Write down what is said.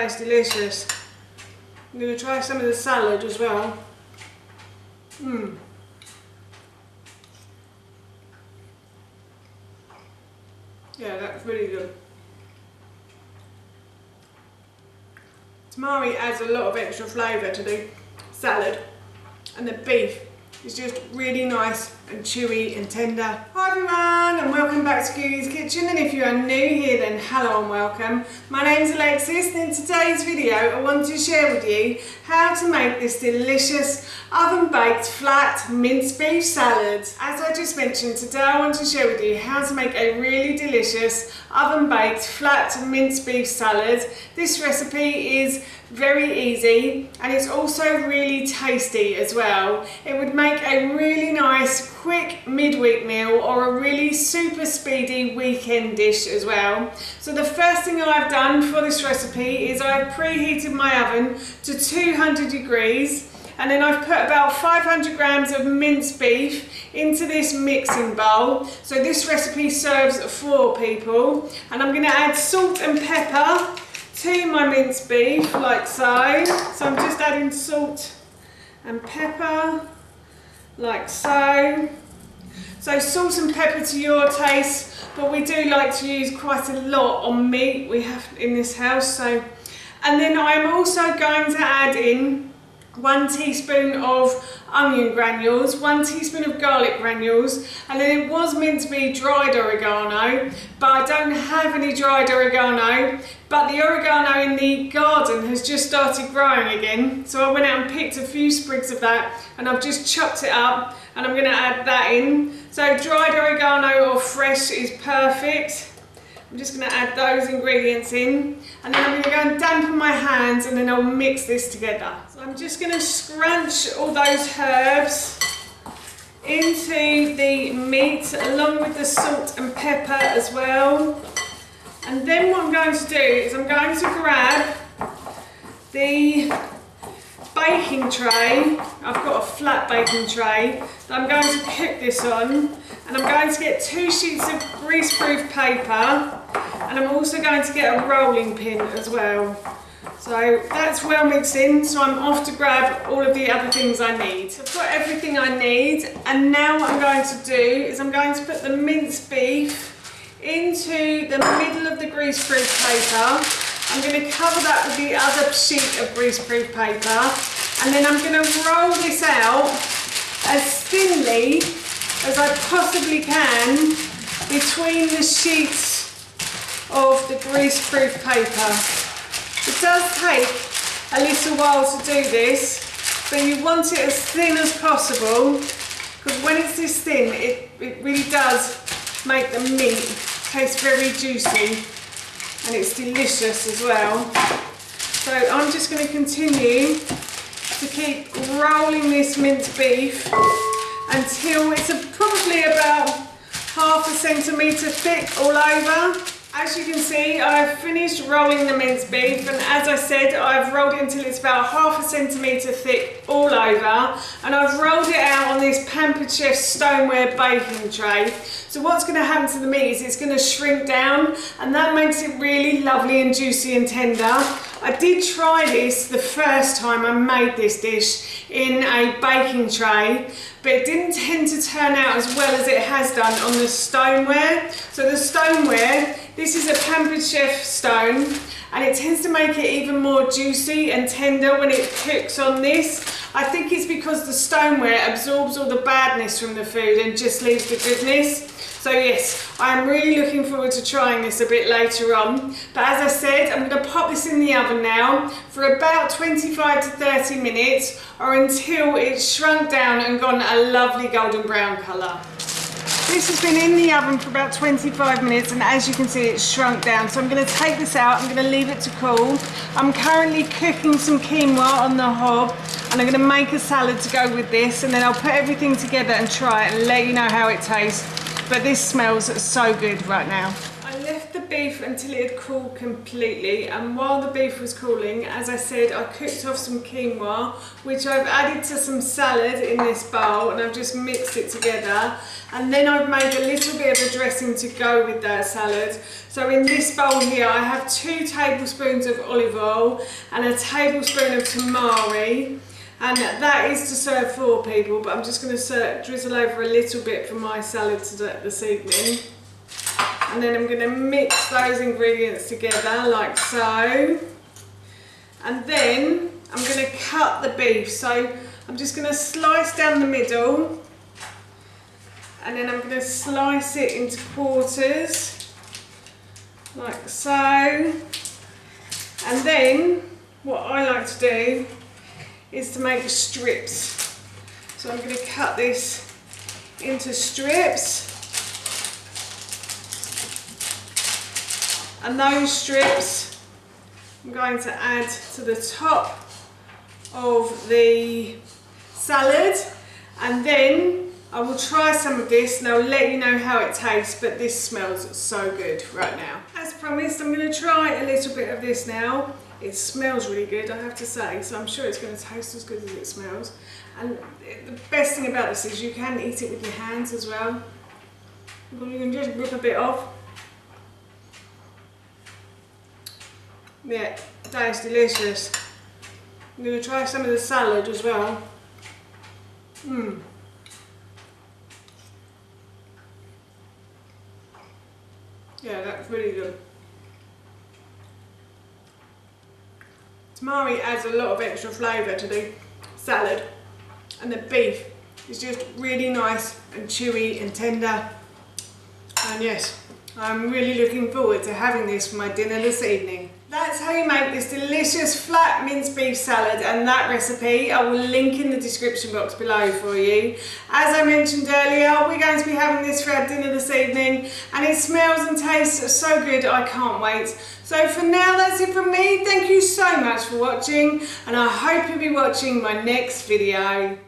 tastes delicious. I'm going to try some of the salad as well. Yeah, that's really good. Tamari adds a lot of extra flavour to the salad, and the beef is just really nice and chewy and tender. Hi everyone, and welcome back to Googie's Kitchen, and if you are new here then hello and welcome. My name's Alexis, and in today's video I want to share with you how to make this delicious oven baked flat minced beef salad. As I just mentioned, today I want to share with you how to make a really delicious oven baked flat minced beef salad. This recipe is very easy and it's also really tasty as well. It would make a really nice quick midweek meal or a really super speedy weekend dish as well. So the first thing I've done for this recipe is I've preheated my oven to 200 degrees, and then I've put about 500 grams of minced beef into this mixing bowl. So this recipe serves 4 people, and I'm going to add salt and pepper to my minced beef like so. So I'm just adding salt and pepper like so. So salt and pepper to your taste, but we do like to use quite a lot on meat we have in this house. So, and then I'm also going to add in 1 teaspoon of onion granules, 1 teaspoon of garlic granules, and then it was meant to be dried oregano, but I don't have any dried oregano, but the oregano in the garden has just started growing again, so I went out and picked a few sprigs of that and I've just chopped it up and I'm going to add that in. So dried oregano or fresh is perfect. I'm just going to add those ingredients in, and then I'm going to go and dampen my hands, and then I'll mix this together. So I'm just going to scrunch all those herbs into the meat along with the salt and pepper as well. And then what I'm going to do is I'm going to grab the baking tray. I've got a flat baking tray that I'm going to cook this on, and I'm going to get 2 sheets of greaseproof paper, and I'm also going to get a rolling pin as well. So that's well mixed in, so I'm off to grab all of the other things I need. So I've got everything I need, and now what I'm going to do is I'm going to put the minced beef into the middle of the greaseproof paper. I'm going to cover that with the other sheet of greaseproof paper, and then I'm going to roll this out as thinly as I possibly can between the sheets of the greaseproof paper. It does take a little while to do this, but you want it as thin as possible, because when it's this thin it really does make the meat taste very juicy, and it's delicious as well. So I'm just going to continue to keep rolling this minced beef until it's probably about ½ centimetre thick all over. As you can see, I've finished rolling the minced beef, and as I said, I've rolled it until it's about ½ centimetre thick all over, and I've rolled it out on this Pampered Chef stoneware baking tray. So what's going to happen to the meat is it's going to shrink down, and that makes it really lovely and juicy and tender. I did try this the first time I made this dish in a baking tray, but it didn't tend to turn out as well as it has done on the stoneware. So the stoneware, this is a Pampered Chef stone, and it tends to make it even more juicy and tender when it cooks on this. I think it's because the stoneware absorbs all the badness from the food and just leaves the goodness. So yes, I'm really looking forward to trying this a bit later on. But as I said, I'm going to pop this in the oven now for about 25 to 30 minutes, or until it's shrunk down and gone a lovely golden brown colour. This has been in the oven for about 25 minutes, and as you can see it's shrunk down. So I'm going to take this out, I'm going to leave it to cool. I'm currently cooking some quinoa on the hob, and I'm going to make a salad to go with this, and then I'll put everything together and try it and let you know how it tastes. But this smells so good right now. I left the beef beef until it had cooled completely, and while the beef was cooling, as I said, I cooked off some quinoa, which I've added to some salad in this bowl, and I've just mixed it together. And then I've made a little bit of a dressing to go with that salad. So in this bowl here, I have 2 tablespoons of olive oil and a tablespoon of tamari. And that is to serve 4 people, but I'm just going to drizzle over a little bit for my salad this evening. And then I'm going to mix those ingredients together like so. And then I'm going to cut the beef. So I'm just going to slice down the middle. And then I'm going to slice it into quarters like so. And then what I like to do is to make strips. So I'm going to cut this into strips, and those strips I'm going to add to the top of the salad, and then I will try some of this and I'll let you know how it tastes, but this smells so good right now. As promised, I'm going to try a little bit of this now. It smells really good, I have to say, so I'm sure it's going to taste as good as it smells. And the best thing about this is you can eat it with your hands as well. You can just rip a bit off. Yeah, that is delicious. I'm going to try some of the salad as well. Yeah, that's really good. Tamari adds a lot of extra flavour to the salad, and the beef is just really nice and chewy and tender. And yes, I'm really looking forward to having this for my dinner this evening. That's how you make this delicious flat minced beef salad, and that recipe I will link in the description box below for you. As I mentioned earlier, we're going to be having this for our dinner this evening, and it smells and tastes so good, I can't wait. So for now, that's it from me. Thank you so much for watching, and I hope you'll be watching my next video.